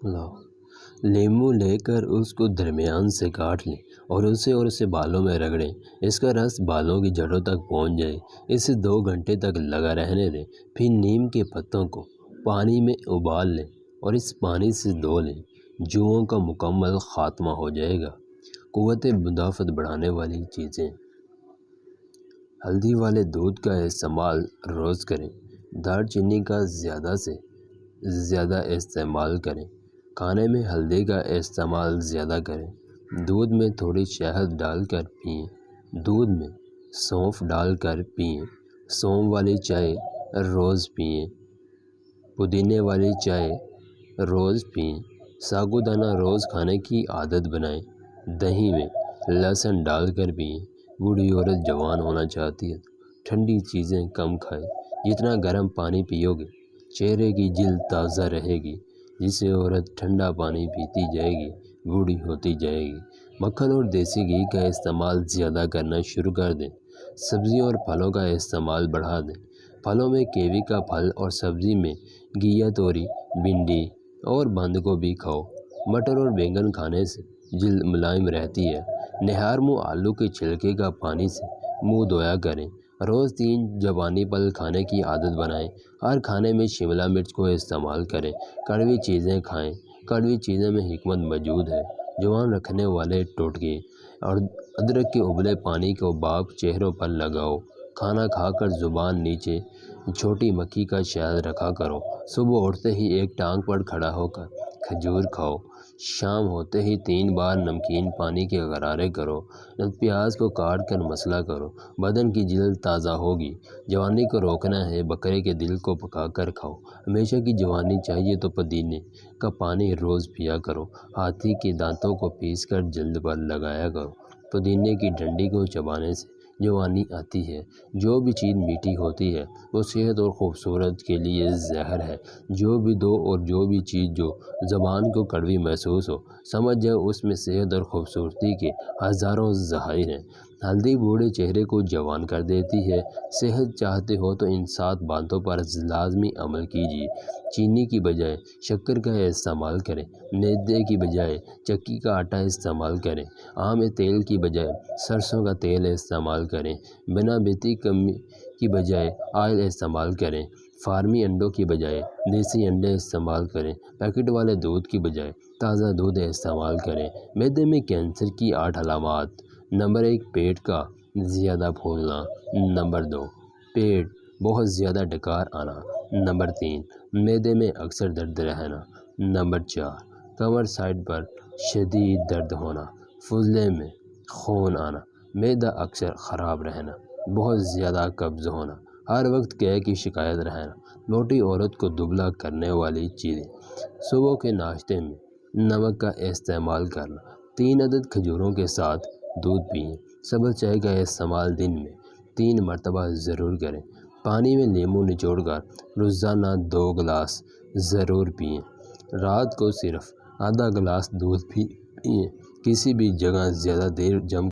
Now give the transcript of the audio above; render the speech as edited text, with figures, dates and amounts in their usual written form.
लो नींबू लेकर उसको दरमियान से काट लें और उसे बालों में रगड़ें। इसका रस बालों की जड़ों तक पहुंच जाए। इसे 2 घंटे तक लगा रहने दें। फिर नीम के पत्तों को पानी में उबाल लें और इस पानी से धो लें। जुओं का मुकम्मल खात्मा हो जाएगा। क़ुव्वत मुदाफ़त बढ़ाने वाली चीज़ें। हल्दी वाले दूध का इस्तेमाल रोज़ करें। दालचीनी का ज़्यादा से ज़्यादा इस्तेमाल करें। खाने में हल्दी का इस्तेमाल ज़्यादा करें। दूध में थोड़ी शहद डालकर पिएं। दूध में सौंफ डालकर पिएं। सौंफ वाली चाय रोज़ पिएं। पुदीने वाली चाय रोज़ पिएं। साबूदाना रोज़ खाने की आदत बनाएं। दही में लहसुन डालकर पिएं। बूढ़ी औरत जवान होना चाहती है तो ठंडी चीज़ें कम खाएं। जितना गर्म पानी पियोगे चेहरे की जिल्द ताज़ा रहेगी। जिससे औरत ठंडा पानी पीती जाएगी बूढ़ी होती जाएगी। मक्खन और देसी घी का इस्तेमाल ज़्यादा करना शुरू कर दें। सब्ज़ियों और फलों का इस्तेमाल बढ़ा दें। फलों में कीवी का फल और सब्ज़ी में घिया तोरी, भिंडी और बंद गोभी खाओ। मटर और बैंगन खाने से जिल्द मुलायम रहती है। निहार मुँह आलू के छिलके का पानी से मुँह धोया करें। रोज़ 3 ज़बानी फल खाने की आदत बनाएं। हर खाने में शिमला मिर्च को इस्तेमाल करें। कड़वी चीज़ें खाएं। कड़वी चीज़ों में हिकमत मौजूद है। जुबान रखने वाले टोटके और अदरक के उबले पानी को भाप चेहरों पर लगाओ। खाना खाकर ज़ुबान नीचे छोटी मक्खी का शहद रखा करो। सुबह उठते ही एक टांग पर खड़ा होकर खजूर खाओ। शाम होते ही 3 बार नमकीन पानी के गरारे करो। प्याज को काट कर मसला करो। बदन की जिल्द ताज़ा होगी। जवानी को रोकना है बकरे के दिल को पका कर खाओ। हमेशा की जवानी चाहिए तो पुदीने का पानी रोज़ पिया करो। हाथी के दांतों को पीस कर जल्द पर लगाया करो। पुदीने की डंडी को चबाने से जवानी आती है। जो भी चीज़ मीठी होती है वो सेहत और खूबसूरत के लिए जहर है। जो भी दो और जो भी चीज़ जो ज़बान को कड़वी महसूस हो समझ जाए उसमें सेहत और खूबसूरती के हज़ारों ज़हायर हैं। हल्दी बूढ़े चेहरे को जवान कर देती है। सेहत चाहते हो तो इन 7 बातों पर लाजमी अमल कीजिए। चीनी की बजाय शक्कर का इस्तेमाल करें। मैदे की बजाय चक्की का आटा इस्तेमाल करें। आम तेल की बजाय सरसों का तेल इस्तेमाल करें। बिना बेती कमी की बजाय ऑयल इस्तेमाल करें। फार्मी अंडों की बजाय देसी अंडे इस्तेमाल करें। पैकेट वाले दूध की बजाय ताज़ा दूध इस्तेमाल करें। मैदे में कैंसर की 8 अलामात। नंबर 1 पेट का ज़्यादा फूलना। नंबर 2 पेट बहुत ज़्यादा डकार आना। नंबर 3 मैदे में अक्सर दर्द रहना। नंबर 4 कमर साइड पर शदीद दर्द होना। फुजले में खून आना। मैदा अक्सर ख़राब रहना। बहुत ज़्यादा कब्ज़ होना। हर वक्त कैं की शिकायत रहना। मोटी औरत को दुबला करने वाली चीज़ें। सुबह के नाश्ते में नमक का इस्तेमाल करना। 3 अदद खजूरों के साथ दूध पिएं। सब्ज़ चाय का इस्तेमाल दिन में 3 मरतबा ज़रूर करें। पानी में नींबू निचोड़कर रोज़ाना 2 गिलास ज़रूर पिएं। रात को सिर्फ आधा गिलास दूध पिएं। किसी भी जगह ज़्यादा देर जम